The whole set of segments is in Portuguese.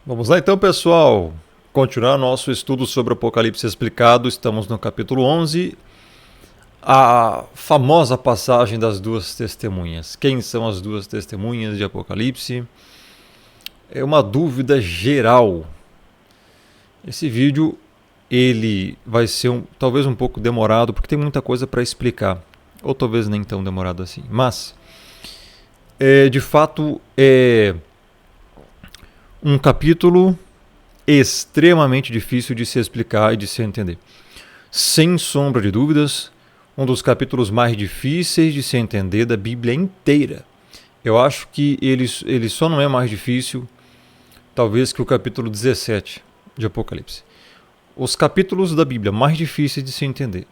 Vamos lá então, pessoal. Continuar nosso estudo sobre o Apocalipse explicado. Estamos no capítulo 11, a famosa passagem das duas testemunhas. Quem são as duas testemunhas de Apocalipse? É uma dúvida geral. Esse vídeo ele vai ser talvez um pouco demorado, porque tem muita coisa para explicar. Ou talvez nem tão demorado assim. Mas, de fato, é um capítulo extremamente difícil de se explicar e de se entender. Sem sombra de dúvidas, um dos capítulos mais difíceis de se entender da Bíblia inteira. Eu acho que ele só não é mais difícil, talvez, que o capítulo 17 de Apocalipse. Os capítulos da Bíblia mais difíceis de se entender.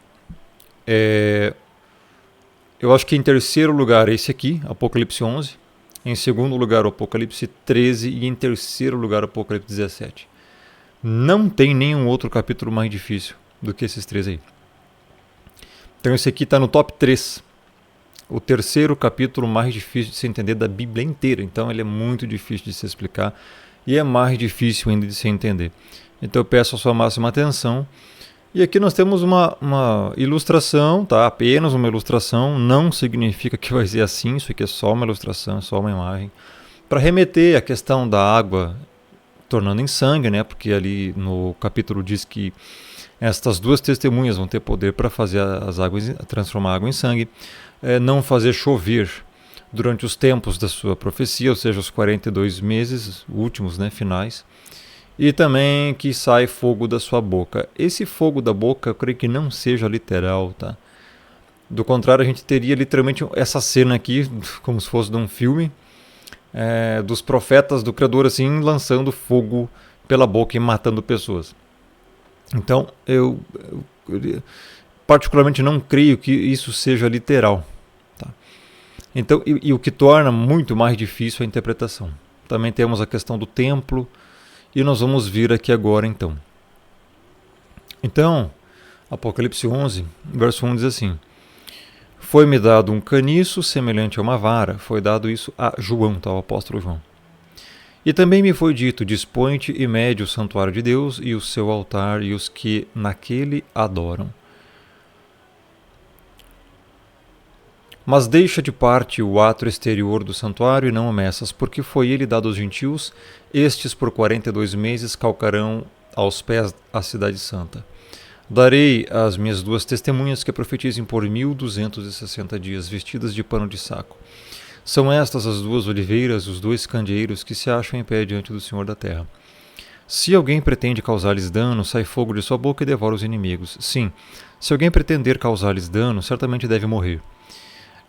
Eu acho que em terceiro lugar esse aqui, Apocalipse 11. Em segundo lugar o Apocalipse 13 e em terceiro lugar o Apocalipse 17. Não tem nenhum outro capítulo mais difícil do que esses três aí. Então esse aqui está no top 3. O terceiro capítulo mais difícil de se entender da Bíblia inteira. Então ele é muito difícil de se explicar e é mais difícil ainda de se entender. Então eu peço a sua máxima atenção. E aqui nós temos uma ilustração, tá? Apenas uma ilustração. Não significa que vai ser assim. Isso aqui é só uma ilustração, é só uma imagem. Para remeter à questão da água tornando em sangue, né? Porque ali no capítulo diz que estas duas testemunhas vão ter poder para fazer as águas, transformar a água em sangue, não fazer chover durante os tempos da sua profecia, ou seja, os 42 meses últimos, né, finais, e também que sai fogo da sua boca. Esse fogo da boca, eu creio que não seja literal, tá? Do contrário, a gente teria literalmente essa cena aqui, como se fosse de um filme, dos profetas do Criador assim, lançando fogo pela boca e matando pessoas. Então, eu particularmente não creio que isso seja literal. Tá? Então, e o que torna muito mais difícil a interpretação. Também temos a questão do templo, e nós vamos vir aqui agora então. Então, Apocalipse 11, verso 1 diz assim: Foi-me dado um caniço semelhante a uma vara, foi dado isso a João, tá, o apóstolo João. E também me foi dito: dispõe-te e mede o santuário de Deus e o seu altar e os que naquele adoram. Mas deixa de parte o átrio exterior do santuário e não o meças, porque foi ele dado aos gentios, estes por 42 meses calcarão aos pés a cidade santa. Darei às minhas duas testemunhas que profetizem por 1260 dias, vestidas de pano de saco. São estas as duas oliveiras, os dois candeeiros que se acham em pé diante do Senhor da terra. Se alguém pretende causar-lhes dano, sai fogo de sua boca e devora os inimigos. Sim, se alguém pretender causar-lhes dano, certamente deve morrer.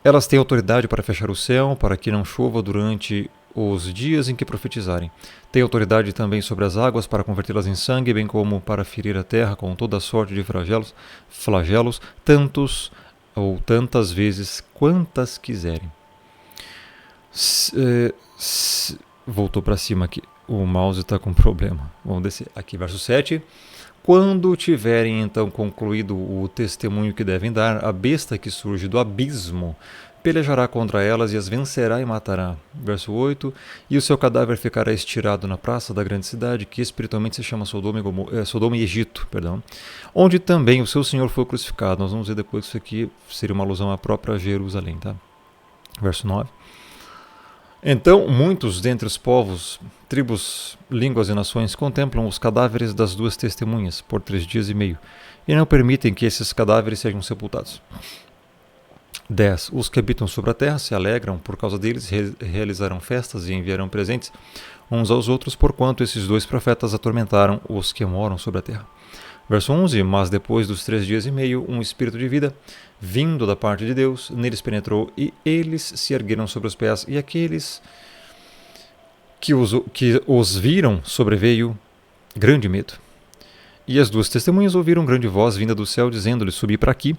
Elas têm autoridade para fechar o céu, para que não chova durante os dias em que profetizarem. Têm autoridade também sobre as águas para convertê-las em sangue, bem como para ferir a terra com toda sorte de flagelos, tantos ou tantas vezes quantas quiserem. Voltou para cima aqui. O mouse está com problema. Vamos descer. Aqui, verso 7. Quando tiverem então concluído o testemunho que devem dar, a besta que surge do abismo pelejará contra elas e as vencerá e matará. Verso 8. E o seu cadáver ficará estirado na praça da grande cidade, que espiritualmente se chama Sodoma e Egito, onde também o seu Senhor foi crucificado. Nós vamos ver depois que isso aqui seria uma alusão à própria Jerusalém. Tá? Verso 9. Então, muitos dentre os povos, tribos, línguas e nações contemplam os cadáveres das duas testemunhas por 3 dias e meio, e não permitem que esses cadáveres sejam sepultados. 10. Os que habitam sobre a terra se alegram por causa deles, realizarão festas e enviarão presentes uns aos outros, porquanto esses dois profetas atormentaram os que moram sobre a terra. Verso 11. Mas depois dos 3 dias e meio, um espírito de vida, vindo da parte de Deus, neles penetrou, e eles se ergueram sobre os pés, e aqueles que os viram sobreveio grande medo. E as duas testemunhas ouviram grande voz vinda do céu, dizendo-lhes: subi para aqui.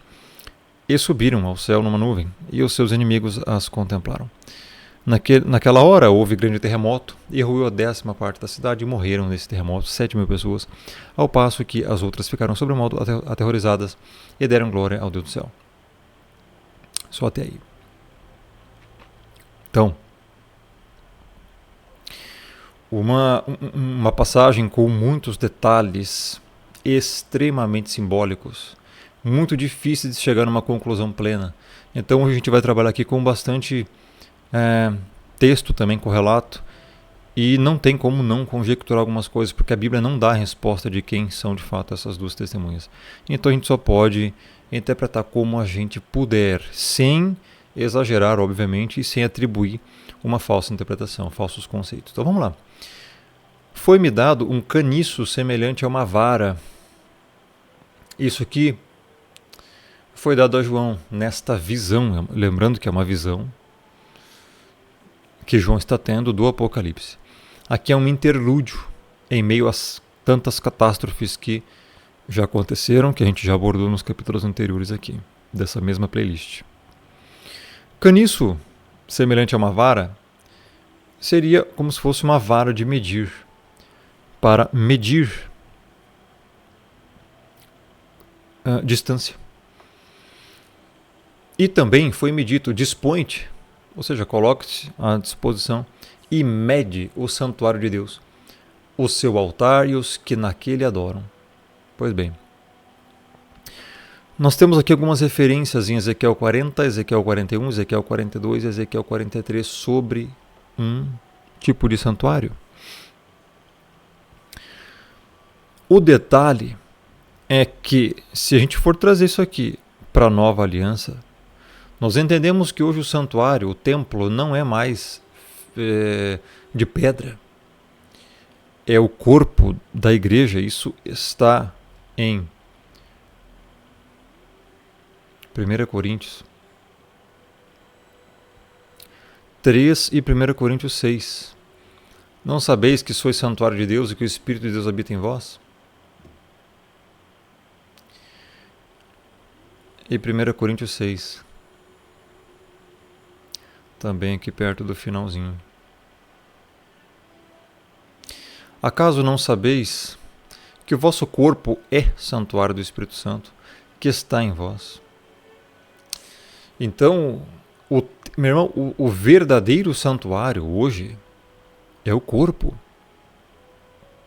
E subiram ao céu numa nuvem, e os seus inimigos as contemplaram. Naquela hora houve grande terremoto, e ruiu a 10ª parte da cidade, e morreram nesse terremoto 7.000 pessoas, ao passo que as outras ficaram sobremodo aterrorizadas e deram glória ao Deus do céu. Só até aí. Então, uma passagem com muitos detalhes extremamente simbólicos, muito difícil de chegar numa conclusão plena. Então a gente vai trabalhar aqui com bastante texto também, correlato, e não tem como não conjecturar algumas coisas, porque a Bíblia não dá a resposta de quem são de fato essas duas testemunhas. Então a gente só pode interpretar como a gente puder, sem exagerar, obviamente, e sem atribuir uma falsa interpretação, falsos conceitos. Então vamos lá. Foi-me dado um caniço semelhante a uma vara. Isso aqui foi dado a João nesta visão, lembrando que é uma visão que João está tendo do Apocalipse. Aqui é um interlúdio em meio às tantas catástrofes que já aconteceram, que a gente já abordou nos capítulos anteriores aqui, dessa mesma playlist. Caniço, semelhante a uma vara, seria como se fosse uma vara de medir, para medir a distância. E também foi-me dito, dispõe-te, ou seja, coloque-se à disposição e mede o santuário de Deus, o seu altar e os que naquele adoram. Pois bem, nós temos aqui algumas referências em Ezequiel 40, Ezequiel 41, Ezequiel 42 e Ezequiel 43 sobre um tipo de santuário. O detalhe é que, se a gente for trazer isso aqui para a nova aliança, nós entendemos que hoje o santuário, o templo, não é mais de pedra. É o corpo da igreja. Isso está em 1 Coríntios 3 e 1 Coríntios 6. Não sabeis que sois santuário de Deus e que o Espírito de Deus habita em vós? E 1 Coríntios 6. Também aqui perto do finalzinho. Acaso não sabeis que o vosso corpo é santuário do Espírito Santo, que está em vós? Então, meu irmão, o verdadeiro santuário hoje é o corpo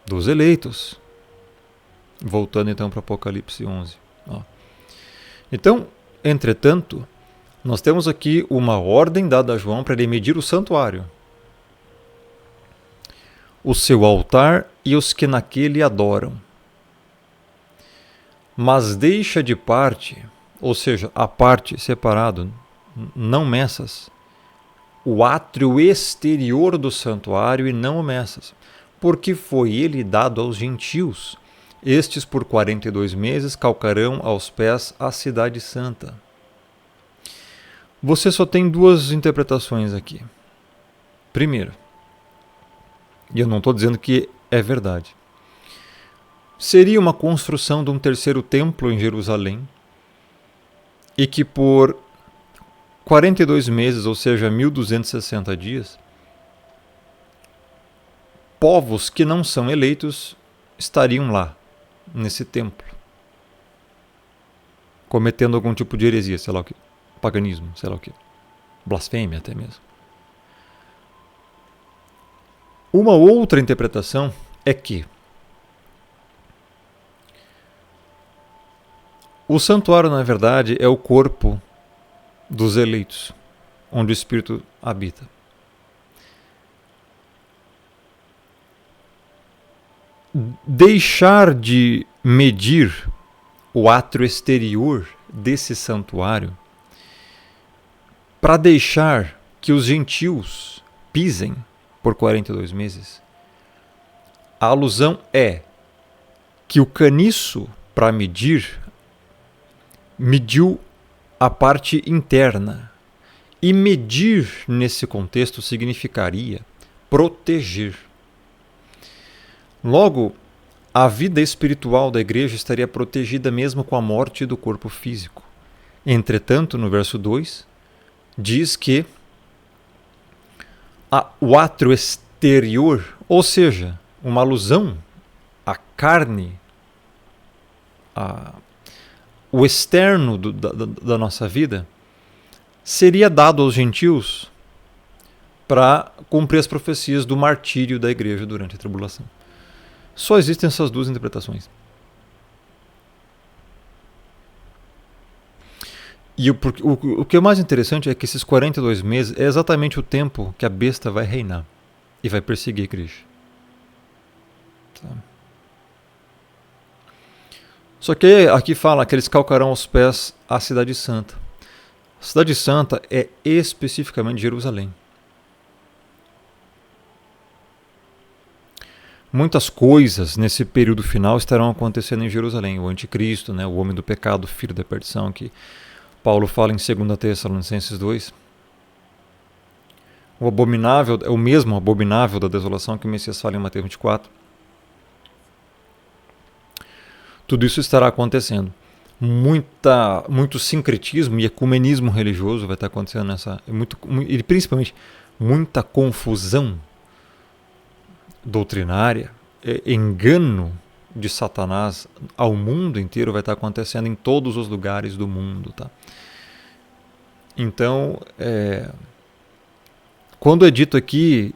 dos eleitos. Voltando então para Apocalipse 11. Então, entretanto, nós temos aqui uma ordem dada a João para ele medir o santuário, o seu altar e os que naquele adoram. Mas deixa de parte, ou seja, a parte separado, não meças, o átrio exterior do santuário e não o meças, porque foi ele dado aos gentios. Estes por 42 meses calcarão aos pés a cidade santa. Você só tem duas interpretações aqui. Primeiro, e eu não estou dizendo que é verdade, seria uma construção de um terceiro templo em Jerusalém e que por 42 meses, ou seja, 1260 dias, povos que não são eleitos estariam lá, nesse templo, cometendo algum tipo de heresia, sei lá o que, paganismo, sei lá o que, blasfêmia até mesmo. Uma outra interpretação é que o santuário, na verdade, é o corpo dos eleitos, onde o Espírito habita. Deixar de medir o átrio exterior desse santuário para deixar que os gentios pisem por 42 meses. A alusão é que o caniço, para medir, mediu a parte interna. E medir, nesse contexto, significaria proteger. Logo, a vida espiritual da igreja estaria protegida mesmo com a morte do corpo físico. Entretanto, no verso 2, diz que o átrio exterior, ou seja, uma alusão à carne, o externo da nossa vida, seria dado aos gentios para cumprir as profecias do martírio da igreja durante a tribulação. Só existem essas duas interpretações. E o que é mais interessante é que esses 42 meses é exatamente o tempo que a besta vai reinar e vai perseguir a igreja. Tá? Só que aqui fala que eles calcarão aos pés a cidade santa. A cidade santa é especificamente Jerusalém. Muitas coisas nesse período final estarão acontecendo em Jerusalém. O anticristo, né, o homem do pecado, filho da perdição, que Paulo fala em 2 Tessalonicenses 2. O abominável é o mesmo abominável da desolação que o Messias fala em Mateus 24. Tudo isso estará acontecendo. Muito sincretismo e ecumenismo religioso vai estar acontecendo nessa. E principalmente muita confusão doutrinária, engano de Satanás ao mundo inteiro vai estar acontecendo em todos os lugares do mundo. Tá? Então, quando é dito aqui,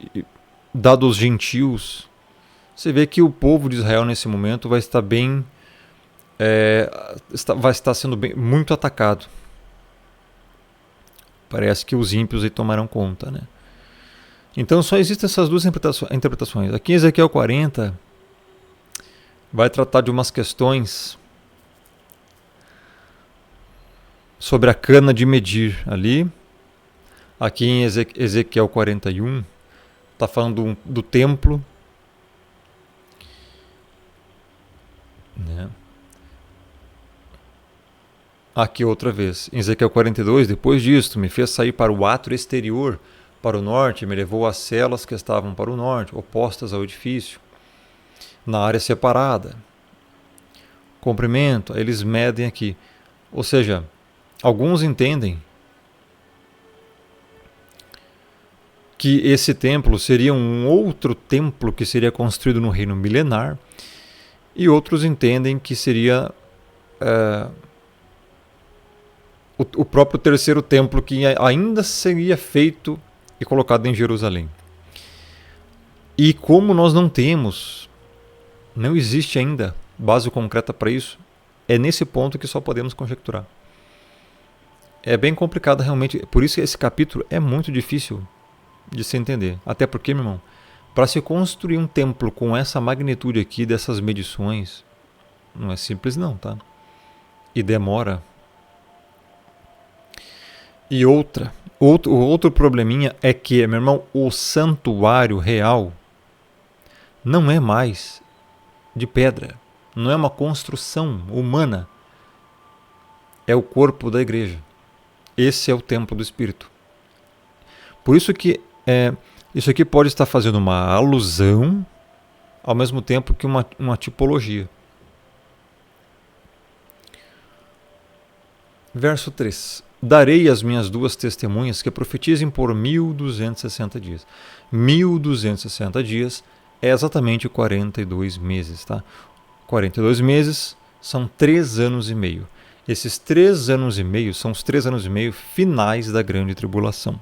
dado os gentios, você vê que o povo de Israel nesse momento vai estar bem. Vai estar sendo muito atacado. Parece que os ímpios aí tomarão conta, né? Então só existem essas duas interpretações. Aqui em Ezequiel 40 vai tratar de umas questões sobre a cana de medir ali. Aqui em Ezequiel 41 está falando do templo, né? Aqui outra vez, em Ezequiel 42, depois disto, me fez sair para o átrio exterior, para o norte, me levou às celas que estavam para o norte, opostas ao edifício, na área separada. Comprimento, eles medem aqui. Ou seja, alguns entendem que esse templo seria um outro templo que seria construído no reino milenar, e outros entendem que seria o próprio terceiro templo que ainda seria feito e colocado em Jerusalém. E como nós não existe ainda base concreta para isso, é nesse ponto que só podemos conjecturar. É bem complicado realmente, por isso que esse capítulo é muito difícil de se entender. Até porque, meu irmão, para se construir um templo com essa magnitude aqui, dessas medições, não é simples não, tá? E demora. E outro probleminha é que, meu irmão, o santuário real não é mais de pedra, não é uma construção humana, é o corpo da igreja. Esse é o templo do Espírito. Por isso que isso aqui pode estar fazendo uma alusão ao mesmo tempo que uma tipologia. Verso 3. Darei as minhas duas testemunhas que profetizem por 1260 dias. 1260 dias é exatamente 42 meses. Tá? 42 meses são 3 anos e meio. Esses 3 anos e meio são os 3 anos e meio finais da grande tribulação.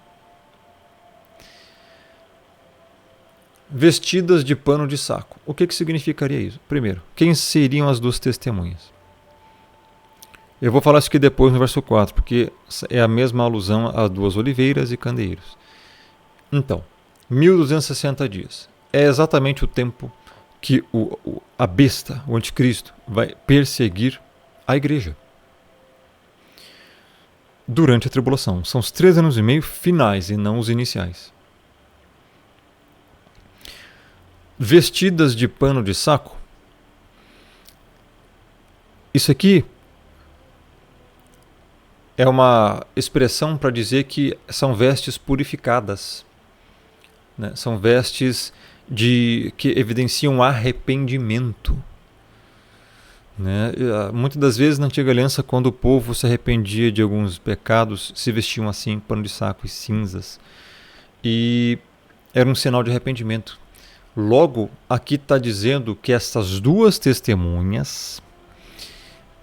Vestidas de pano de saco. O que significaria isso? Primeiro, quem seriam as duas testemunhas? Eu vou falar isso aqui depois no verso 4, porque é a mesma alusão a duas oliveiras e candeeiros. Então, 1260 dias. É exatamente o tempo que a besta, o anticristo, vai perseguir a igreja. Durante a tribulação. São os 3 anos e meio finais e não os iniciais. Vestidas de pano de saco. Isso aqui é uma expressão para dizer que são vestes purificadas, né? São vestes que evidenciam arrependimento, né? Muitas das vezes na Antiga Aliança, quando o povo se arrependia de alguns pecados, se vestiam assim, pano de saco e cinzas, e era um sinal de arrependimento. Logo, aqui está dizendo que essas duas testemunhas,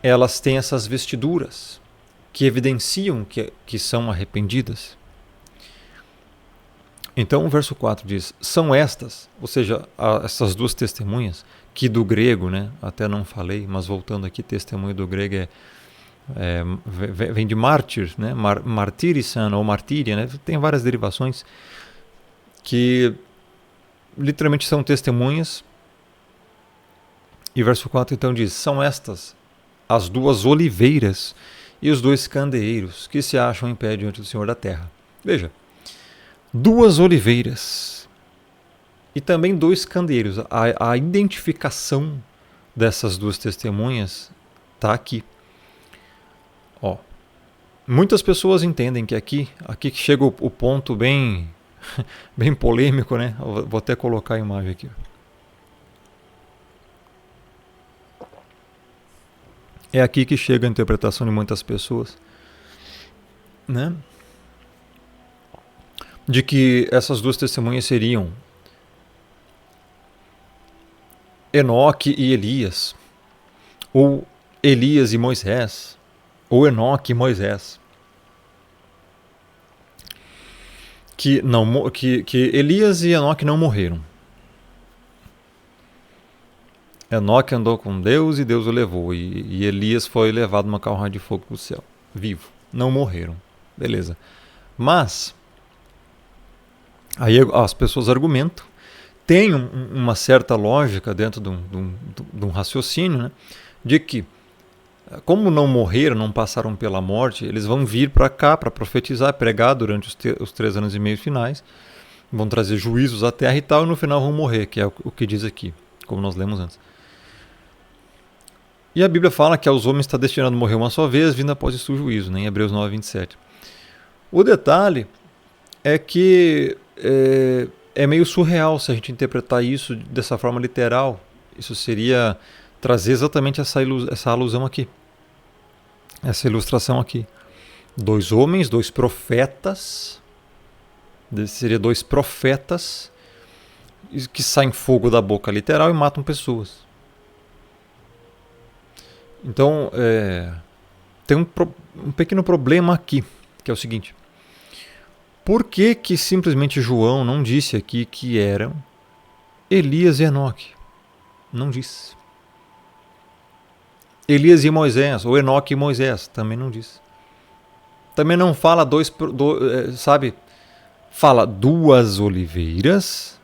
elas têm essas vestiduras que evidenciam que são arrependidas. Então o verso 4 diz, são estas, ou seja, essas duas testemunhas, que do grego, né, até não falei, mas voltando aqui, testemunho do grego vem de mártir, né, martirisan ou martíria, né, tem várias derivações, que literalmente são testemunhas. E verso 4 então diz, são estas as duas oliveiras e os dois candeeiros que se acham em pé diante do Senhor da terra. Veja, duas oliveiras e também dois candeeiros. A identificação dessas duas testemunhas está aqui. Ó, muitas pessoas entendem que aqui que chega o ponto bem, bem polêmico, né? Eu vou até colocar a imagem aqui. É aqui que chega a interpretação de muitas pessoas, né? De que essas duas testemunhas seriam Enoque e Elias, ou Elias e Moisés, ou Enoque e Moisés. Que Elias e Enoque não morreram. Enoque andou com Deus e Deus o levou, e Elias foi levado numa carruagem de fogo para o céu, vivo. Não morreram. Beleza. Mas aí as pessoas argumentam, tem uma certa lógica dentro de um raciocínio, né, de que, como não morreram, não passaram pela morte, eles vão vir para cá para profetizar, pregar durante os 3 anos e meio finais, vão trazer juízos à terra e tal, e no final vão morrer, que é o que diz aqui, como nós lemos antes. E a Bíblia fala que aos homens está destinado a morrer uma só vez, vindo após isso o juízo, né, em Hebreus 9, 27. O detalhe é que é meio surreal se a gente interpretar isso dessa forma literal. Isso seria trazer exatamente essa alusão aqui, essa ilustração aqui. 2 homens, 2 profetas, seria 2 profetas que saem fogo da boca literal e matam pessoas. Então, tem um pequeno problema aqui, que é o seguinte. Por que simplesmente João não disse aqui que eram Elias e Enoque? Não disse. Elias e Moisés, ou Enoque e Moisés, também não disse. Também não fala fala 2 oliveiras,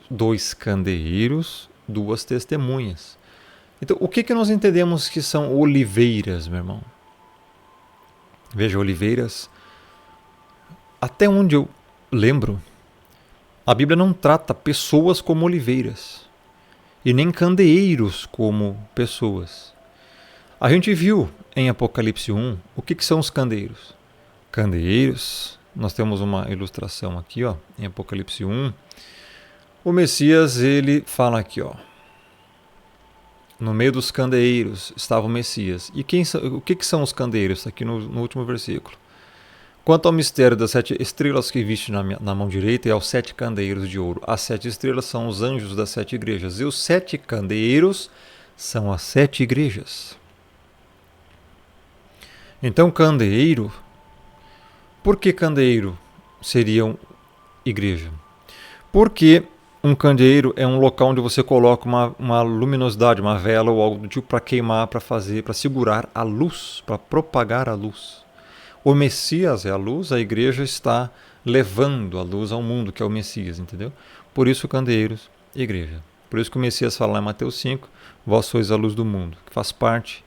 2 candeeiros, 2 testemunhas. Então, o que nós entendemos que são oliveiras, meu irmão? Veja, oliveiras, até onde eu lembro, a Bíblia não trata pessoas como oliveiras e nem candeeiros como pessoas. A gente viu em Apocalipse 1 o que são os candeeiros. Candeeiros, nós temos uma ilustração aqui, ó, em Apocalipse 1. O Messias, ele fala aqui, ó, no meio dos candeeiros estava o Messias. E o que são os candeeiros? Está aqui no último versículo. Quanto ao mistério das 7 estrelas que viste na mão direita e aos 7 candeeiros de ouro. As 7 estrelas são os anjos das 7 igrejas. E os 7 candeeiros são as 7 igrejas. Então, candeeiro... Por que candeeiro seria igreja? Porque um candeeiro é um local onde você coloca uma luminosidade, uma vela ou algo do tipo para queimar, para segurar a luz, para propagar a luz. O Messias é a luz, a igreja está levando a luz ao mundo, que é o Messias, entendeu? Por isso candeeiros, igreja. Por isso que o Messias fala lá em Mateus 5, vós sois a luz do mundo, que faz parte,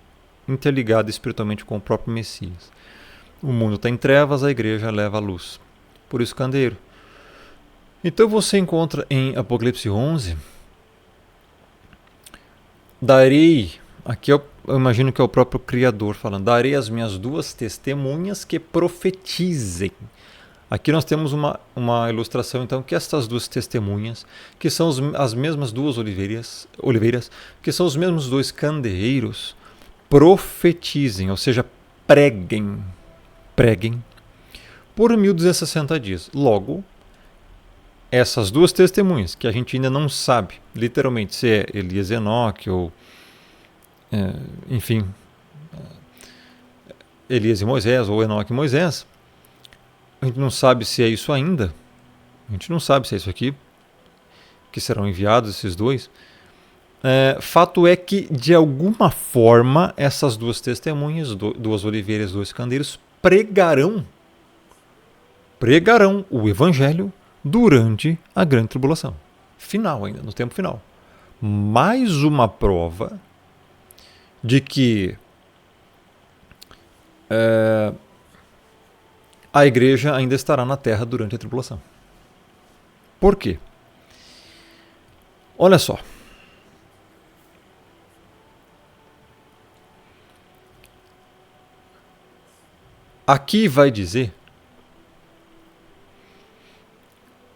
interligada espiritualmente com o próprio Messias. O mundo está em trevas, a igreja leva a luz. Por isso candeeiro. Então você encontra em Apocalipse 11, darei, aqui eu imagino que é o próprio Criador falando, darei as minhas 2 testemunhas que profetizem. Aqui nós temos uma ilustração então que estas 2 testemunhas, que são as mesmas 2 oliveiras, que são os mesmos 2 candeeiros, profetizem, ou seja, preguem por 1260 dias. Logo, essas 2 testemunhas, que a gente ainda não sabe, literalmente, se é Elias e Enoque, ou, enfim, Elias e Moisés, ou Enoque e Moisés, a gente não sabe se é isso ainda, A gente não sabe se é isso aqui, que serão enviados esses dois. Fato é que, de alguma forma, essas duas testemunhas, duas oliveiras, dois candeiros, pregarão o evangelho durante a grande tribulação. Final ainda, no tempo final. Mais uma prova de que a igreja ainda estará na terra durante a tribulação. Por quê? Olha só. Aqui vai dizer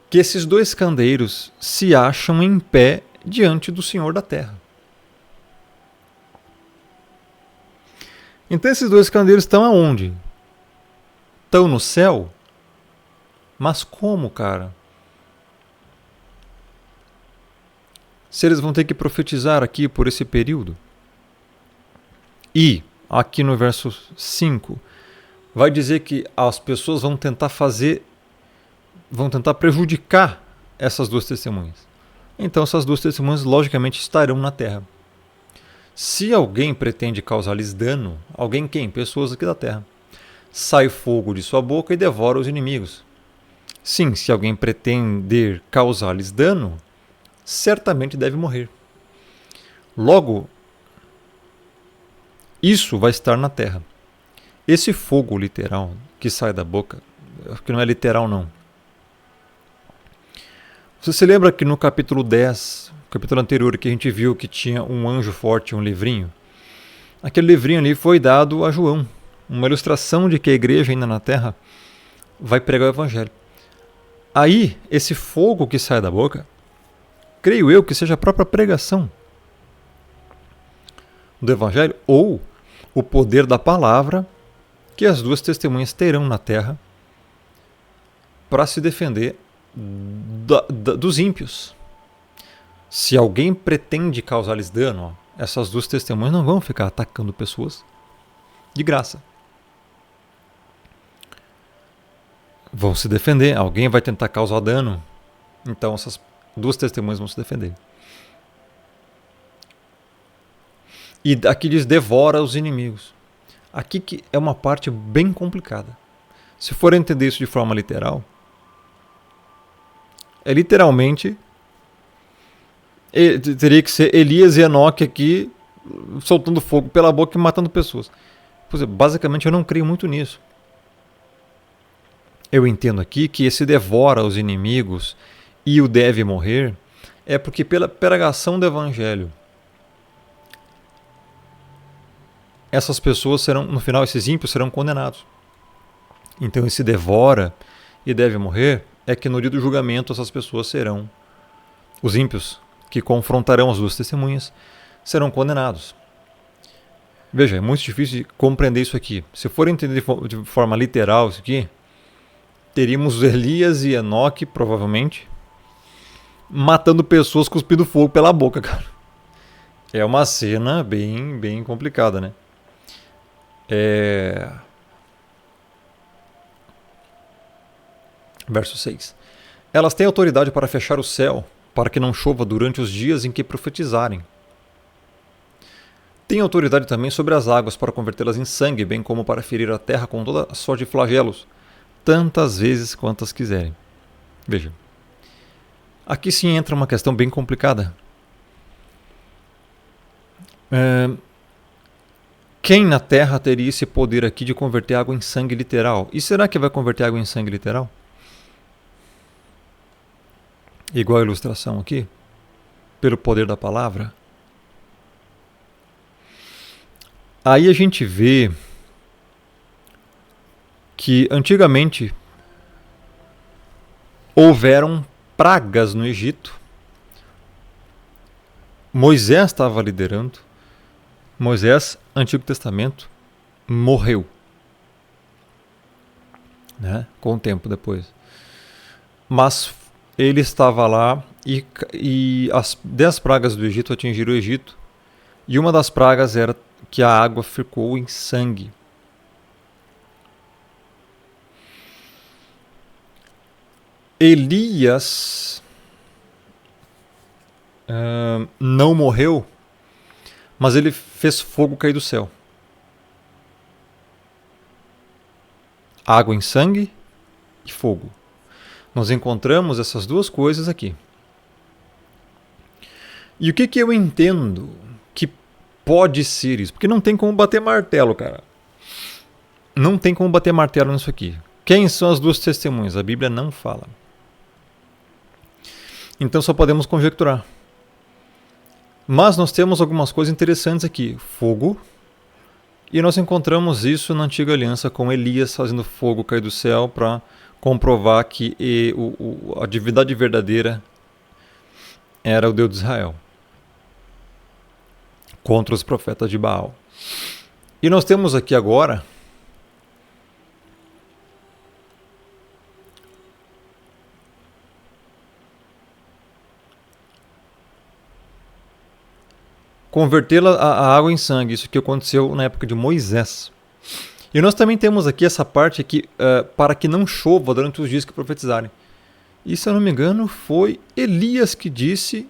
que esses dois candeiros se acham em pé diante do Senhor da terra. Então esses dois candeiros estão aonde? Estão no céu? Mas como, cara? Se eles vão ter que profetizar aqui por esse período? E, aqui no verso 5, vai dizer que as pessoas vão tentar prejudicar essas duas testemunhas. Então essas duas testemunhas logicamente estarão na terra. Se alguém pretende causar-lhes dano, alguém quem? Pessoas aqui da terra. Sai fogo de sua boca e devora os inimigos. Sim, se alguém pretender causar-lhes dano, certamente deve morrer. Logo, isso vai estar na terra. Esse fogo literal que sai da boca, que não é literal não. Você se lembra que no capítulo 10, capítulo anterior, que a gente viu que tinha um anjo forte, um livrinho? Aquele livrinho ali foi dado a João, uma ilustração de que a igreja ainda na terra vai pregar o evangelho. Aí, esse fogo que sai da boca, creio eu que seja a própria pregação do evangelho ou o poder da palavra que as duas testemunhas terão na terra para se defender dos ímpios. Se alguém pretende causar-lhes dano, essas duas testemunhas não vão ficar atacando pessoas de graça. Vão se defender. Alguém vai tentar causar dano, então essas duas testemunhas vão se defender. E aqui diz devora os inimigos. Aqui que é uma parte bem complicada. Se for entender isso de forma literal, é literalmente teria que ser Elias e Enoque aqui soltando fogo pela boca e matando pessoas. Basicamente eu não creio muito nisso. Eu entendo aqui que esse devora os inimigos e o deve morrer é porque pela pregação do evangelho essas pessoas serão, no final, esses ímpios serão condenados. Então esse devora e deve morrer é que no dia do julgamento essas pessoas serão, os ímpios que confrontarão as duas testemunhas, serão condenados. Veja, é muito difícil de compreender isso aqui. Se for entender de forma literal isso aqui, teríamos Elias e Enoque, provavelmente, matando pessoas cuspindo fogo pela boca, cara. É uma cena bem complicada, né? Verso 6. Elas têm autoridade para fechar o céu, para que não chova durante os dias em que profetizarem. Têm autoridade também sobre as águas para convertê-las em sangue, bem como para ferir a terra com toda a sorte de flagelos, tantas vezes quantas quiserem. Veja, aqui sim entra uma questão bem complicada. Quem na terra teria esse poder aqui de converter água em sangue literal? E será que vai converter água em sangue literal? Igual a ilustração aqui? Pelo poder da palavra? Aí a gente vê que antigamente houveram pragas no Egito. Moisés estava liderando. Moisés, Antigo Testamento, morreu, né? Com o tempo depois. Mas ele estava lá e as 10 pragas do Egito atingiram o Egito. E uma das pragas era que a água ficou em sangue. Elias não morreu, mas ele fez fogo cair do céu. Água em sangue e fogo. Nós encontramos essas duas coisas aqui. E o que eu entendo que pode ser isso? Porque não tem como bater martelo, cara. Não tem como bater martelo nisso aqui. Quem são as duas testemunhas? A Bíblia não fala. Então só podemos conjecturar. Mas nós temos algumas coisas interessantes aqui. Fogo. E nós encontramos isso na Antiga Aliança com Elias fazendo fogo cair do céu para comprovar que a divindade verdadeira era o Deus de Israel contra os profetas de Baal. E nós temos aqui agora convertê-la a água em sangue. Isso que aconteceu na época de Moisés. E nós também temos aqui essa parte aqui, para que não chova durante os dias que profetizarem. E se eu não me engano foi Elias que disse,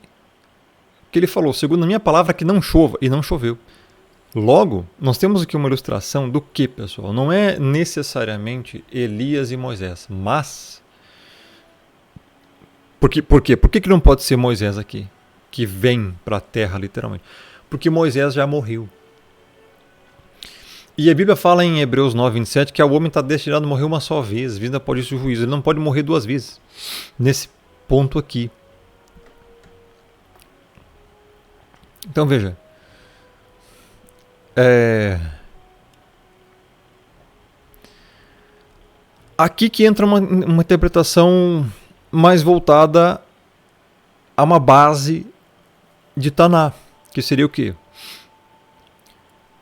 que ele falou, segundo a minha palavra, que não chova, e não choveu. Logo, nós temos aqui uma ilustração do que, pessoal? Não é necessariamente Elias e Moisés, mas... Por quê? Por que não pode ser Moisés aqui? Que vem para a terra, literalmente. Porque Moisés já morreu. E a Bíblia fala em Hebreus 9:27 que o homem está destinado a morrer uma só vez, vida após isso o juízo. Ele não pode morrer duas vezes. Nesse ponto aqui. Então veja. Aqui que entra uma interpretação mais voltada a uma base de Taná, que seria o quê?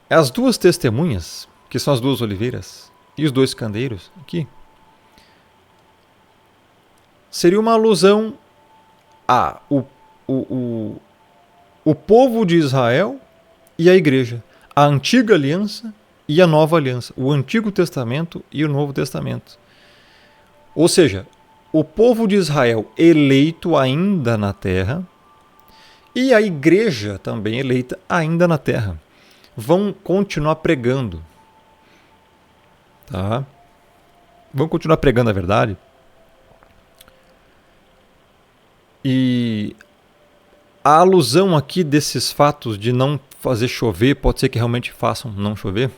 As duas testemunhas, que são as duas oliveiras, e os dois candeiros, aqui, seria uma alusão a o povo de Israel e a igreja, a antiga aliança e a nova aliança, o Antigo Testamento e o Novo Testamento. Ou seja, o povo de Israel eleito ainda na terra e a igreja também eleita ainda na terra. Vão continuar pregando. Tá? Vão continuar pregando a verdade. E a alusão aqui desses fatos de não fazer chover, pode ser que realmente façam não chover,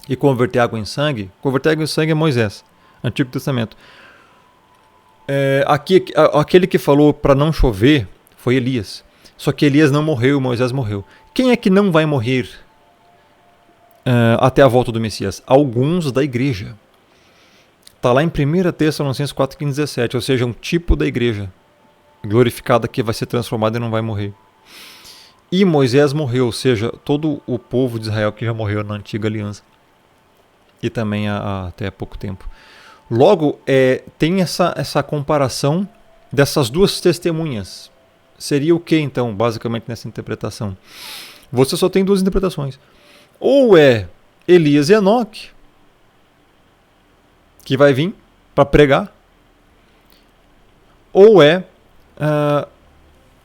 e converter água em sangue. Converter água em sangue é Moisés, Antigo Testamento. Aquele que falou para não chover foi Elias. Só que Elias não morreu, Moisés morreu. Quem é que não vai morrer até a volta do Messias? Alguns da igreja. Está lá em 1 Tessalonicenses 4:15, 17, ou seja, um tipo da igreja glorificada que vai ser transformada e não vai morrer. E Moisés morreu, ou seja, todo o povo de Israel que já morreu na antiga aliança. E também até há pouco tempo. Logo, tem essa comparação dessas duas testemunhas. Seria o que, então, basicamente, nessa interpretação? Você só tem duas interpretações. Ou é Elias e Enoque, que vai vir para pregar, ou é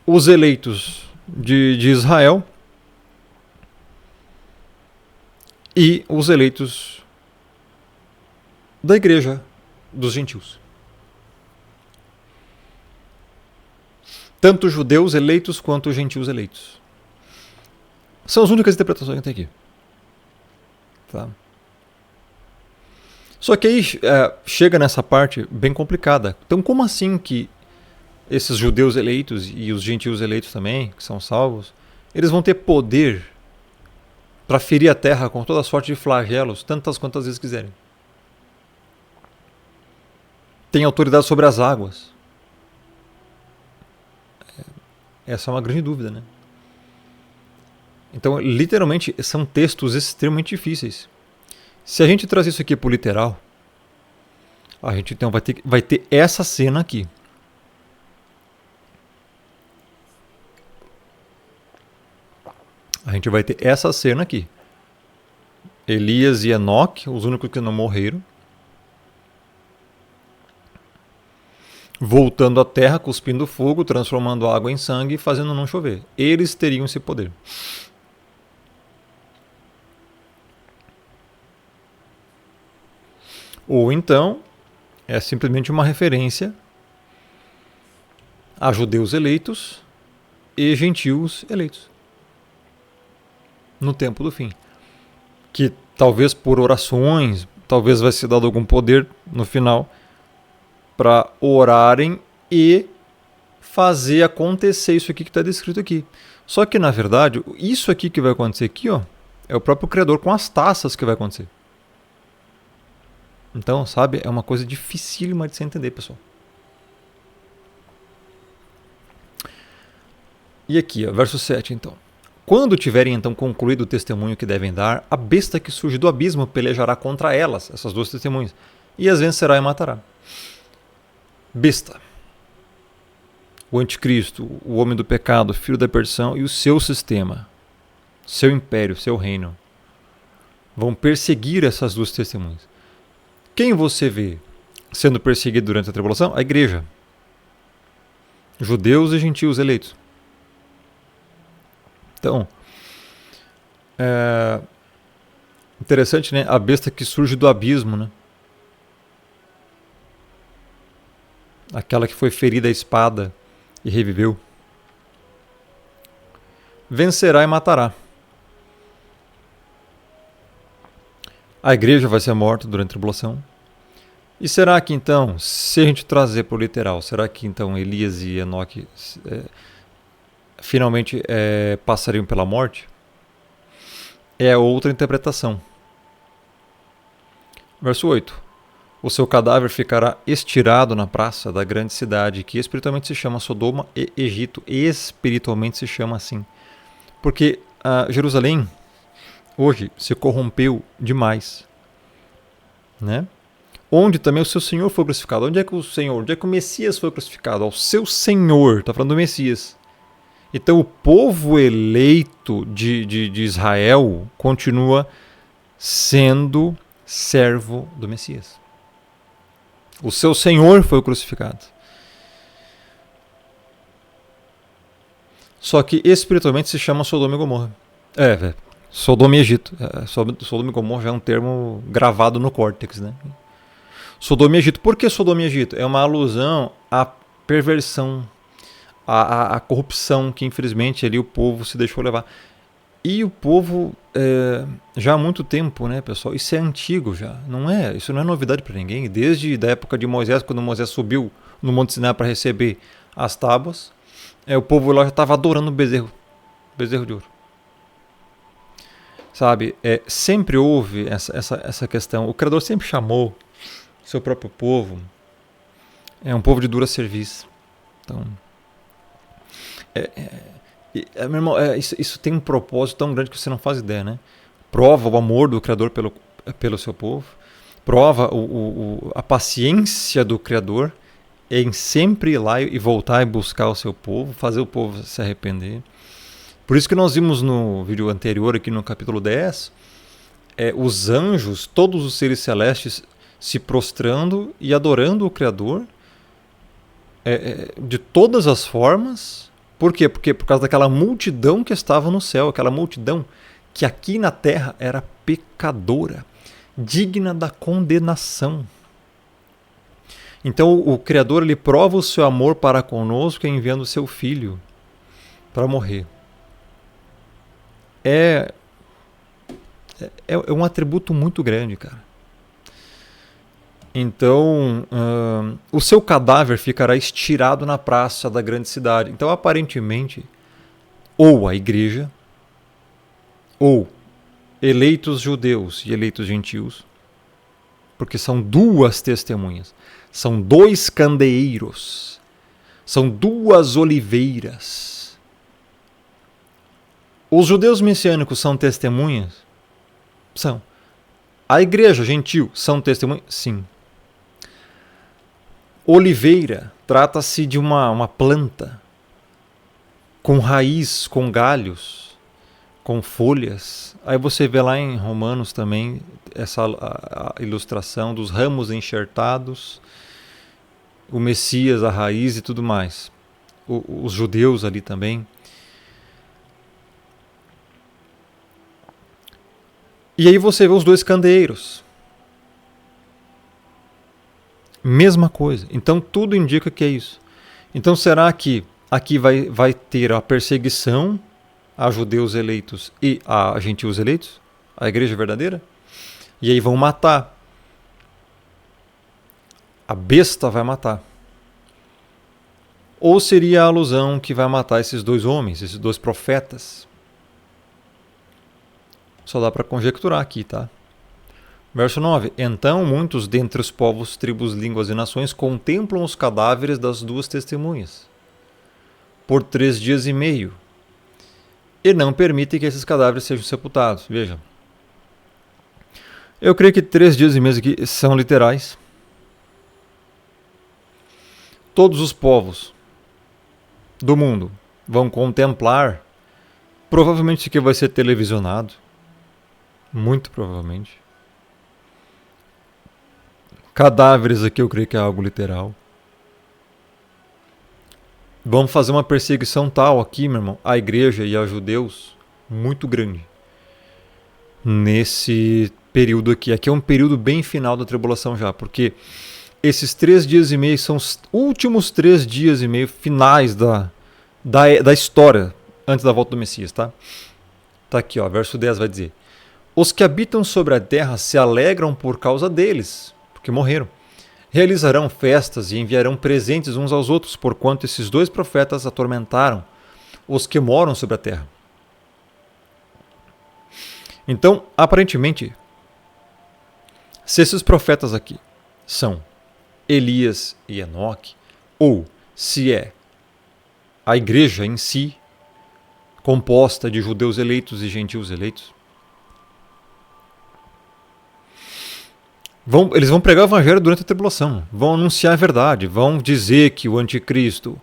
os eleitos de Israel e os eleitos da igreja dos gentios. Tanto os judeus eleitos quanto os gentios eleitos. São as únicas interpretações que tem aqui. Tá? Só que aí chega nessa parte bem complicada. Então, como assim que esses judeus eleitos e os gentios eleitos também, que são salvos, eles vão ter poder para ferir a terra com toda sorte de flagelos, tantas quantas vezes quiserem? Tem autoridade sobre as águas. Essa é uma grande dúvida, né? Então, literalmente, são textos extremamente difíceis. Se a gente traz isso aqui para o literal, a gente então vai ter essa cena aqui. A gente vai ter essa cena aqui. Elias e Enoque, os únicos que não morreram. voltando à terra, cuspindo fogo, transformando água em sangue e fazendo não chover. Eles teriam esse poder. Ou então, é simplesmente uma referência a judeus eleitos e gentios eleitos no tempo do fim. Que talvez por orações, talvez vai ser dado algum poder no final para orarem e fazer acontecer isso aqui que está descrito aqui. Só que, na verdade, isso aqui que vai acontecer aqui, ó, é o próprio Criador com as taças que vai acontecer. Então, sabe, é uma coisa dificílima de se entender, pessoal. E aqui, ó, verso 7, então. Quando tiverem então concluído o testemunho que devem dar, a besta que surge do abismo pelejará contra elas, essas duas testemunhas, e as vencerá e matará. Besta. O anticristo, o homem do pecado, o filho da perdição e o seu sistema, seu império, seu reino, vão perseguir essas duas testemunhas. Quem você vê sendo perseguido durante a tribulação? A igreja. Judeus e gentios eleitos. Então, é interessante, né? A besta que surge do abismo, né? Aquela que foi ferida à espada e reviveu. Vencerá e matará. A igreja vai ser morta durante a tribulação. E será que então, se a gente trazer para o literal, será que então Elias e Enoque finalmente passariam pela morte? É outra interpretação. Verso 8. O seu cadáver ficará estirado na praça da grande cidade, que espiritualmente se chama Sodoma e Egito. Espiritualmente se chama assim. Porque Jerusalém hoje se corrompeu demais, né? Onde também o seu Senhor foi crucificado. Onde é que o Messias foi crucificado? Ao seu Senhor, está falando do Messias. Então o povo eleito de Israel continua sendo servo do Messias. O seu Senhor foi crucificado. Só que espiritualmente se chama Sodoma e Gomorra. Sodoma e Egito. Sodoma e Gomorra já é um termo gravado no córtex, né? Sodoma e Egito. Por que Sodoma e Egito? É uma alusão à perversão, à corrupção que infelizmente ali o povo se deixou levar. E o povo, já há muito tempo, né, pessoal? Isso é antigo já, isso não é novidade para ninguém. Desde a época de Moisés, quando Moisés subiu no Monte Sinai para receber as tábuas, o povo lá já estava adorando o bezerro de ouro. Sabe, sempre houve essa questão. O Criador sempre chamou seu próprio povo, um povo de dura serviço. Então, meu irmão, isso tem um propósito tão grande que você não faz ideia, né? Prova o amor do Criador pelo seu povo, prova a paciência do Criador em sempre ir lá e voltar e buscar o seu povo, fazer o povo se arrepender. Por isso que nós vimos no vídeo anterior, aqui no capítulo 10, os anjos, todos os seres celestes se prostrando e adorando o Criador de todas as formas. Por quê? Porque por causa daquela multidão que estava no céu, aquela multidão que aqui na terra era pecadora, digna da condenação. Então o Criador ele prova o seu amor para conosco enviando o seu Filho para morrer. É um atributo muito grande, cara. Então, o seu cadáver ficará estirado na praça da grande cidade. Então, aparentemente, ou a igreja, ou eleitos judeus e eleitos gentios, porque são duas testemunhas, são dois candeeiros, são duas oliveiras. Os judeus messiânicos são testemunhas? São. A igreja gentil são testemunhas? Sim. Oliveira trata-se de uma planta com raiz, com galhos, com folhas. Aí você vê lá em Romanos também a ilustração dos ramos enxertados. o Messias, a raiz e tudo mais. Os judeus ali também. E aí você vê os dois candeeiros. Mesma coisa. Então tudo indica que é isso. Então será que aqui vai ter a perseguição a judeus eleitos e a gentios eleitos? A igreja verdadeira? E aí vão matar. A besta vai matar. Ou seria a alusão que vai matar esses dois homens, esses dois profetas? Só dá para conjecturar aqui, tá? Verso 9. Então muitos dentre os povos, tribos, línguas e nações contemplam os cadáveres das duas testemunhas por 3 dias e meio e não permitem que esses cadáveres sejam sepultados. Veja. Eu creio que 3 dias e meio aqui são literais. Todos os povos do mundo vão contemplar. Provavelmente isso aqui vai ser televisionado. Muito provavelmente. Cadáveres aqui eu creio que é algo literal. Vamos fazer uma perseguição tal aqui, meu irmão, à igreja e aos judeus, muito grande. Nesse período aqui. Aqui é um período bem final da tribulação já, porque esses 3 dias e meio são os últimos 3 dias e meio finais da história, antes da volta do Messias, tá? Tá aqui, ó, verso 10 vai dizer: os que habitam sobre a terra se alegram por causa deles, porque morreram. Realizarão festas e enviarão presentes uns aos outros, porquanto esses dois profetas atormentaram os que moram sobre a terra. Então, aparentemente, se esses profetas aqui são Elias e Enoque, ou se é a igreja em si, composta de judeus eleitos e gentios eleitos, eles vão pregar o evangelho durante a tribulação, vão anunciar a verdade, vão dizer que o anticristo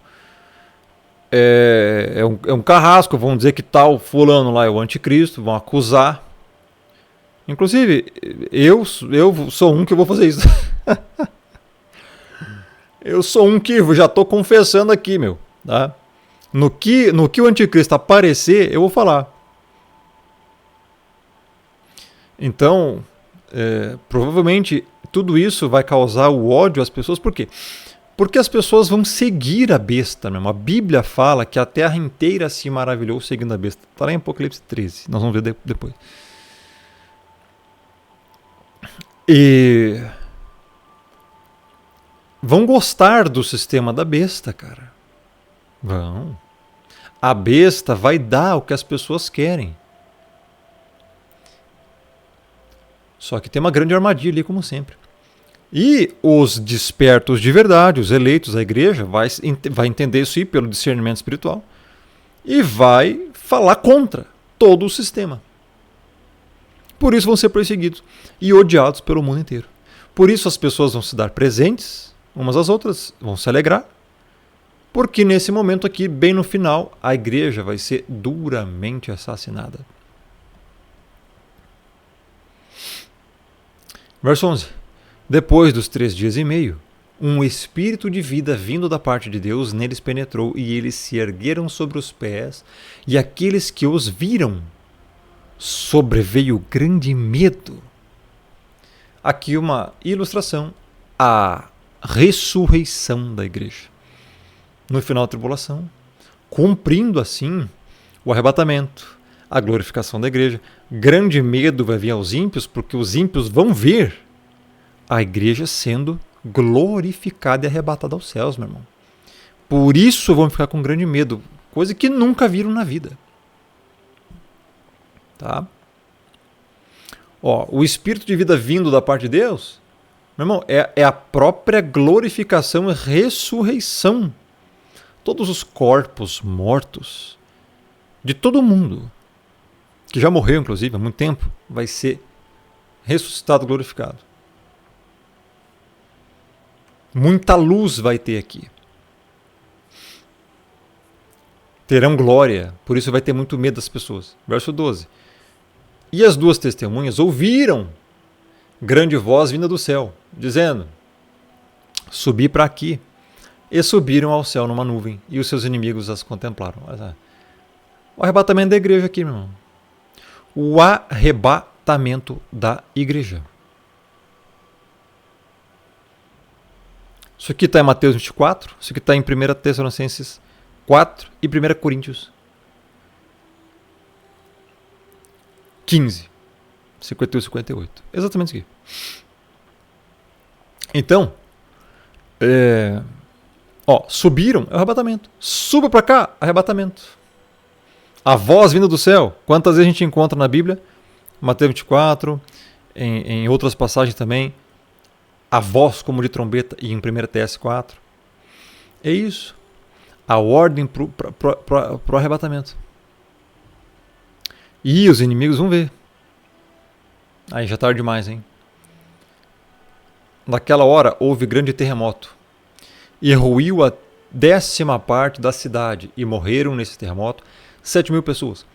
é um carrasco, vão dizer que tal fulano lá é o anticristo, vão acusar. Inclusive, eu sou um que vou fazer isso. Eu sou um que já estou confessando aqui, meu. Tá? No que o anticristo aparecer, eu vou falar. Então, provavelmente tudo isso vai causar o ódio às pessoas. Por quê? Porque as pessoas vão seguir a besta mesmo. A Bíblia fala que a terra inteira se maravilhou seguindo a besta. Está lá em Apocalipse 13. Nós vamos ver depois. E vão gostar do sistema da besta, cara. Vão. A besta vai dar o que as pessoas querem. Só que tem uma grande armadilha ali, como sempre. E os despertos de verdade, os eleitos, a igreja, vai entender isso aí pelo discernimento espiritual e vai falar contra todo o sistema. Por isso vão ser perseguidos e odiados pelo mundo inteiro. Por isso as pessoas vão se dar presentes umas às outras, vão se alegrar, porque nesse momento aqui, bem no final, a igreja vai ser duramente assassinada. Verso 11. Depois dos 3 dias e meio, um espírito de vida vindo da parte de Deus neles penetrou, e eles se ergueram sobre os pés, e aqueles que os viram sobreveio grande medo. Aqui uma ilustração à ressurreição da igreja. No final da tribulação, cumprindo assim o arrebatamento, a glorificação da igreja. Grande medo vai vir aos ímpios, porque os ímpios vão ver a igreja sendo glorificada e arrebatada aos céus, meu irmão. Por isso vão ficar com grande medo, coisa que nunca viram na vida. Tá? Ó, o espírito de vida vindo da parte de Deus, meu irmão, é a própria glorificação e ressurreição. Todos os corpos mortos de todo mundo, que já morreu inclusive há muito tempo, vai ser ressuscitado, glorificado. Muita luz vai ter aqui. Terão glória, por isso vai ter muito medo das pessoas. Verso 12. E as duas testemunhas ouviram grande voz vinda do céu, dizendo: subi para aqui, e subiram ao céu numa nuvem, e os seus inimigos as contemplaram. O arrebatamento da igreja aqui, meu irmão. O arrebatamento da igreja. Isso aqui está em Mateus 24, isso aqui está em 1 Tessalonicenses 4 e 1 Coríntios 15, 51 e 58. Exatamente isso aqui. Então, subiram, é o arrebatamento. Suba para cá, arrebatamento. A voz vinda do céu. Quantas vezes a gente encontra na Bíblia? Mateus 24, em outras passagens também. A voz como de trombeta e em 1 TS 4. É isso. A ordem para o arrebatamento. E os inimigos vão ver. Aí já tarde demais, hein? Naquela hora houve grande terremoto. E ruiu a 10ª parte da cidade. E morreram nesse terremoto 7.000 pessoas.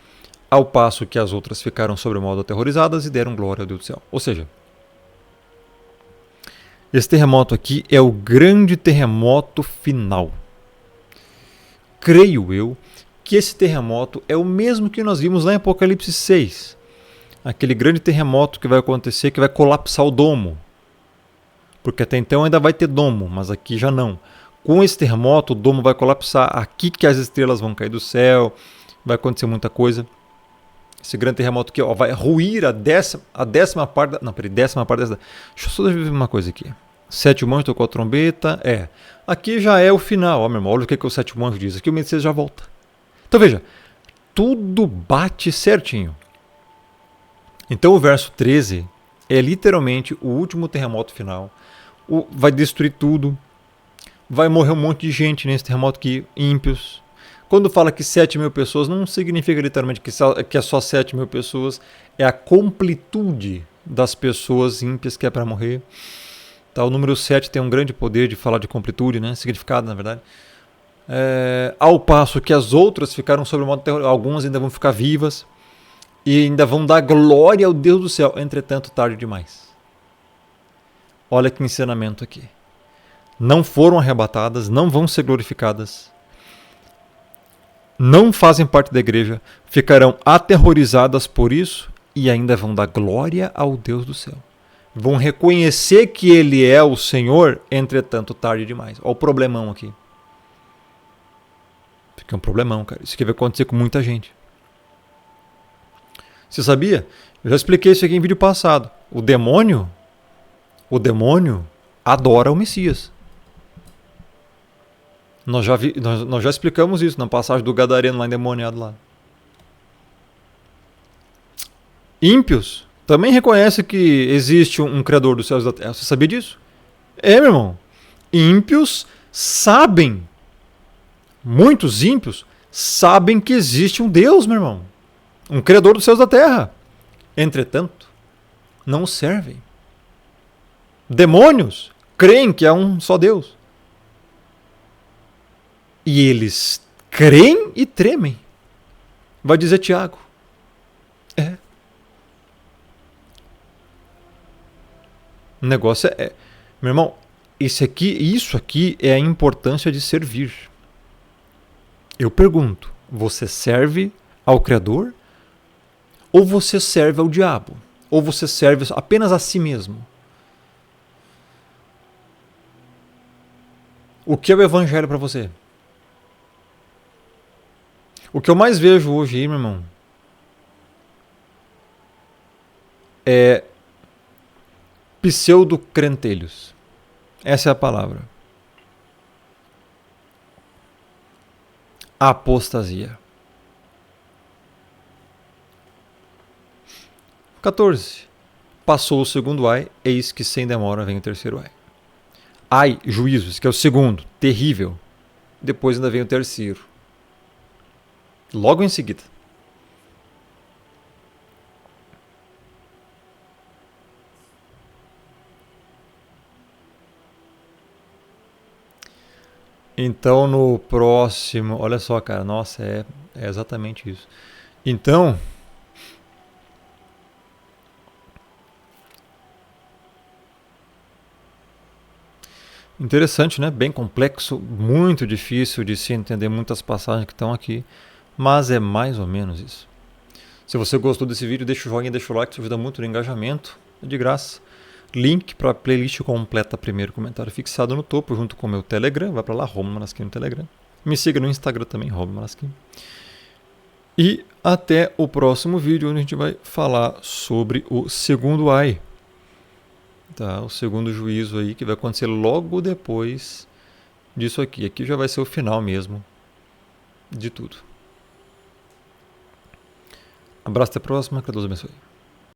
Ao passo que as outras ficaram sobremodo aterrorizadas e deram glória ao Deus do céu. Ou seja, esse terremoto aqui é o grande terremoto final. Creio eu que esse terremoto é o mesmo que nós vimos lá em Apocalipse 6. Aquele grande terremoto que vai acontecer, que vai colapsar o domo. Porque até então ainda vai ter domo, mas aqui já não. Com esse terremoto, o domo vai colapsar. Aqui que as estrelas vão cair do céu, vai acontecer muita coisa. Esse grande terremoto aqui vai ruir a 10ª parte. Não, peraí, 10ª parte dessa. Deixa eu só ver uma coisa aqui. 7º anjo tocou a trombeta. Aqui já é o final. Ó, meu irmão, olha o que o 7º anjo diz. Aqui o Messias já volta. Então veja, tudo bate certinho. Então o verso 13 é literalmente o último terremoto final. Vai destruir tudo. Vai morrer um monte de gente nesse terremoto aqui, ímpios. Quando fala que 7.000 pessoas, não significa literalmente que é só 7.000 pessoas. É a completude das pessoas ímpias que é para morrer. Tá, o número 7 tem um grande poder de falar de completude, né? Significado, na verdade. Ao passo que as outras ficaram sob o modo terror, algumas ainda vão ficar vivas e ainda vão dar glória ao Deus do céu. Entretanto, tarde demais. Olha que ensinamento aqui. Não foram arrebatadas, não vão ser glorificadas. Não fazem parte da igreja, ficarão aterrorizadas por isso e ainda vão dar glória ao Deus do céu. Vão reconhecer que Ele é o Senhor, entretanto, tarde demais. Olha o problemão aqui. Fica um problemão, cara. Isso aqui vai acontecer com muita gente. Você sabia? Eu já expliquei isso aqui em vídeo passado. O demônio adora o Messias. Nós já explicamos isso na passagem do Gadareno lá endemoniado lá. Ímpios também reconhecem que existe um Criador dos céus e da terra. Você sabia disso? Meu irmão. Ímpios sabem. Muitos ímpios sabem que existe um Deus, meu irmão. Um Criador dos céus e da terra. Entretanto, não servem. Demônios creem que há um só Deus. E eles creem e tremem. Vai dizer Tiago. O negócio meu irmão, isso aqui é a importância de servir. Eu pergunto, você serve ao Criador? Ou você serve ao diabo? Ou você serve apenas a si mesmo? O que é o evangelho para você? O que eu mais vejo hoje aí, meu irmão, é pseudo-crentelhos. Essa é a palavra. Apostasia. 14. Passou o segundo ai, eis que sem demora vem o terceiro ai. Ai, juízos, que é o segundo, terrível. Depois ainda vem o terceiro. Logo em seguida. Então no próximo, olha só, cara, nossa, é exatamente isso. Então, Interessante, né? Bem complexo, muito difícil de se entender muitas passagens que estão aqui, mas é mais ou menos isso. Se você gostou desse vídeo, deixa o joinha, deixa o like, isso ajuda muito no engajamento, é de graça. Link para a playlist completa, primeiro comentário fixado no topo, junto com o meu Telegram, vai para lá, Romulo Malasquim no Telegram. Me siga no Instagram também, Romulo Malasquim. E até o próximo vídeo, onde a gente vai falar sobre o segundo ai. Tá, o segundo juízo aí, que vai acontecer logo depois disso aqui. Aqui já vai ser o final mesmo de tudo. Abraço, até a próxima, que Deus abençoe.